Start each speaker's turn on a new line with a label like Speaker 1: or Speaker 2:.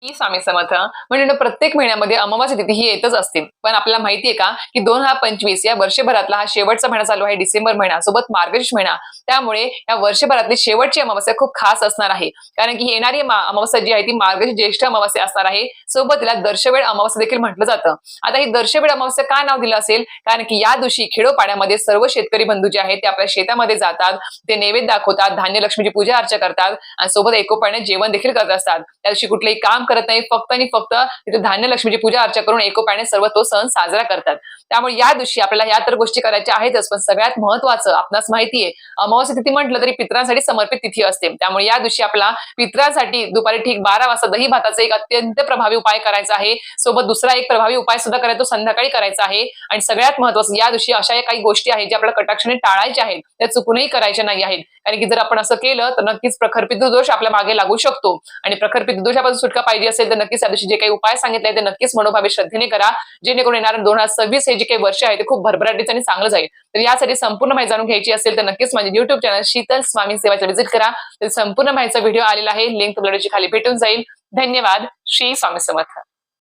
Speaker 1: ही स्वामी समर्थ म्हणजे ना प्रत्येक महिन्यामध्ये अमावास्या तिथी ही येतच असते. पण आपल्याला माहितीये का की 2025 या वर्षभरातला हा शेवटचा महिना चालू आहे, डिसेंबर महिना सोबत मार्गशीर्ष महिना. त्यामुळे या वर्षभरातली शेवटची अमावास्या खूप खास असणार आहे. कारण की येणारी अमावास्या जी आहे ती मार्गशीर्ष ज्येष्ठ अमावास्या असणार आहे. सोबत तिला दर्शवेळ अमावास्या देखील म्हटलं जातं. आता ही दर्शवेळ अमावास्या का नाव दिलं असेल? कारण की या दिवशी खेडोपाड्यामध्ये सर्व शेतकरी बंधू जे आहेत ते आपल्या शेतामध्ये जातात, ते नैवेद्य दाखवतात, धान्य लक्ष्मीची पूजा अर्चा करतात आणि सोबत एकोप्याने जेवण देखील करत असतात. त्या दिवशी कुठलेही काम करत नाही, फक्त आणि फक्त तिथे धान्य लक्ष्मीची पूजा अर्चा करून एकोप्याने सर्व तो सण साजरा करतात. त्यामुळे या दिवशी आपल्याला या तर गोष्टी करायच्या आहेतच, पण सगळ्यात महत्वाचं आपणास माहितीये अमावास्या तिथी म्हटलं तरी पितरांसाठी समर्पित तिथी असते. त्यामुळे या दिवशी आपला पितरांसाठी दुपारी ठीक 12 वाजता दही भाताचा एक अत्यंत प्रभावी उपाय करायचा आहे. सोबत दुसरा एक प्रभावी उपाय सुद्धा करायचा तो संध्याकाळी करायचा आहे. आणि सगळ्यात महत्वाचं या दिवशी अशा काही गोष्टी आहेत ज्या आपल्याला कटाक्षाने टाळायच्या आहेत, त्या चुकूनही करायच्या नाही आहेत. कारण की जर आपण असं केलं तर नक्कीच प्रखर पितृदोष आपल्या मागे लागू शकतो. आणि प्रखर पितृदोषापासून सुटका पाहिजे असेल तर नक्कीच या दिवशी जे काही उपाय सांगितले ते नक्कीच मनोभावे श्रद्धेने करा, जेणेकरून येणारं 2026 हे जे काही वर्ष आहे ते खूप भरभराटीचं आणि चांगलं जाईल. तर यासाठी संपूर्ण माहिती जाणून घ्यायची असेल तर नक्कीच माझे युट्यूब चॅनल शीतल स्वामी सेवाचे व्हिजिट करा. तर संपूर्ण माहितीचा व्हिडिओ आलेला आहे, लिंक तुम्हाला खाली भेटून जाईल. धन्यवाद. श्री स्वामी समर्थ.